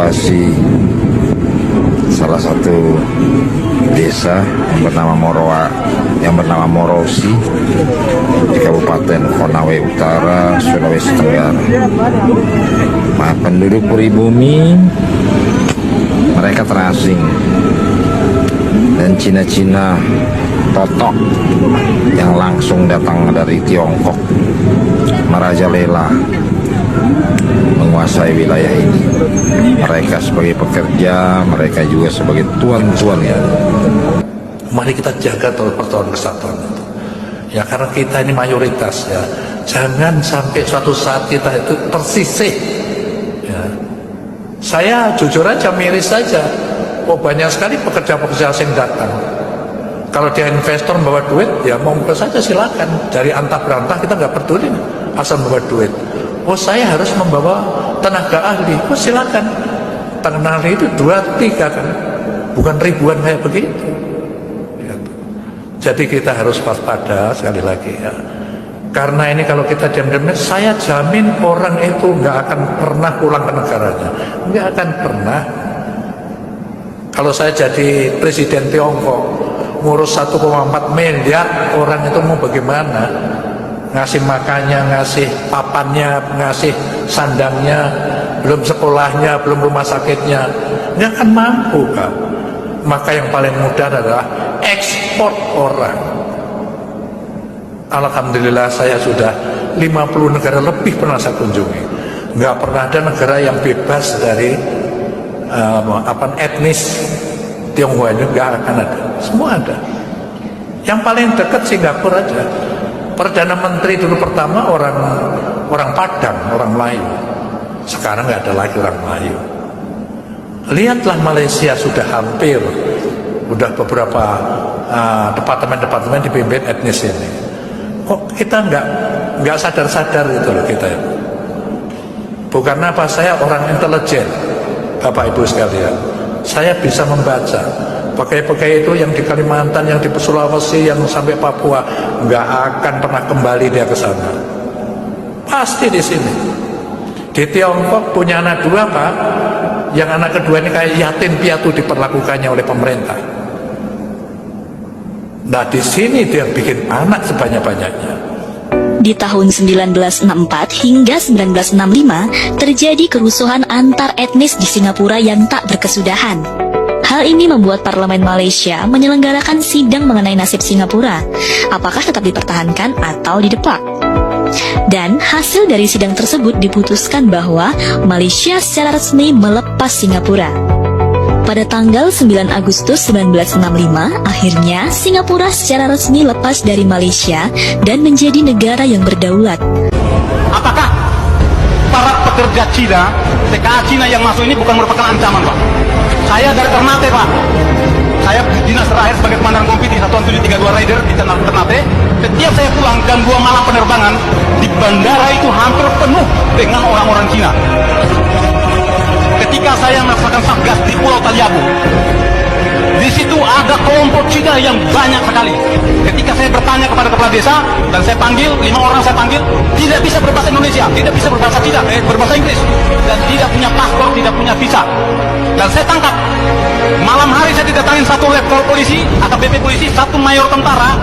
mengevakuasi salah satu desa yang bernama Morosi di Kabupaten Konawe Utara, Sulawesi Tenggara. Penduduk pribumi mereka terasing dan Cina-Cina totok yang langsung datang dari Tiongkok merajalela menguasai wilayah ini. Mereka sebagai pekerja, mereka juga sebagai tuan-tuan ya. Mari kita jaga persatuan kesatuan itu. Ya karena kita ini mayoritas ya. Jangan sampai suatu saat kita itu tersisih. Ya. Saya jujur aja miris saja. Oh banyak sekali pekerja-pekerja asing datang. Kalau dia investor bawa duit, ya mau saja silakan. Dari antah berantah kita nggak peduli, asal bawa duit. Oh saya harus membawa tenaga ahli, oh silakan. Tenaga ahli itu 2-3 kan, bukan ribuan kayak begitu. Ya. Jadi kita harus waspada sekali lagi ya. Karena ini kalau kita diam-diam, saya jamin orang itu nggak akan pernah pulang ke negaranya, nggak akan pernah. Kalau saya jadi presiden Tiongkok, ngurus 1,4 miliar orang itu mau bagaimana? Ngasih makannya, ngasih papannya, ngasih sandangnya, belum sekolahnya, belum rumah sakitnya, nggak akan mampu kan? Maka yang paling mudah adalah ekspor orang. Alhamdulillah saya sudah 50 negara lebih pernah saya kunjungi. Nggak pernah ada negara yang bebas dari etnis Tionghoa itu, nggak akan ada. Semua ada. Yang paling dekat Singapura aja. Perdana Menteri dulu pertama orang Padang, orang Melayu. Sekarang nggak ada lagi orang Melayu. Lihatlah Malaysia sudah hampir, udah beberapa departemen-departemen dipimpin etnis ini. Kok kita nggak sadar-sadar gitu loh kita ya. Bukan apa, saya orang intelijen, Bapak Ibu sekalian. Saya bisa membaca. Pakai-pakai itu yang di Kalimantan, yang di Sulawesi, yang sampai Papua, nggak akan pernah kembali dia ke sana. Pasti di sini. Di Tiongkok punya anak 2 Pak, yang anak kedua ini kayak yatim piatu diperlakukannya oleh pemerintah. Nah di sini dia bikin anak sebanyak-banyaknya. Di tahun 1964 hingga 1965 terjadi kerusuhan antar etnis di Singapura yang tak berkesudahan. Hal ini membuat Parlemen Malaysia menyelenggarakan sidang mengenai nasib Singapura, apakah tetap dipertahankan atau didepak. Dan hasil dari sidang tersebut diputuskan bahwa Malaysia secara resmi melepas Singapura. Pada tanggal 9 Agustus 1965, akhirnya Singapura secara resmi lepas dari Malaysia dan menjadi negara yang berdaulat. Apakah para pekerja Cina, TKA Cina yang masuk ini bukan merupakan ancaman, Pak? Saya dari Ternate, Pak. Saya dinas terakhir sebagai komandan kompiti Satuan 732 Rider di Ternate. Setiap saya pulang jam 2 malam penerbangan, di bandara itu hampir penuh dengan orang-orang Cina. Ketika saya melaksanakan satgas di Pulau Taliabu, di situ ada kelompok Cina yang banyak sekali. Ketika saya bertanya kepada kepala desa dan saya panggil 5 orang, saya panggil, tidak bisa berbahasa Indonesia, tidak bisa berbahasa Cina, berbahasa Inggris, dan tidak punya paspor, tidak punya visa. Dan saya tangkap. Malam hari saya didatangin satu letkol polisi, AKBP polisi, satu mayor tentara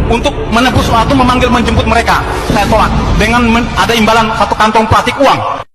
untuk menebus atau memanggil menjemput mereka. Saya tolak dengan ada imbalan 1 kantong plastik uang.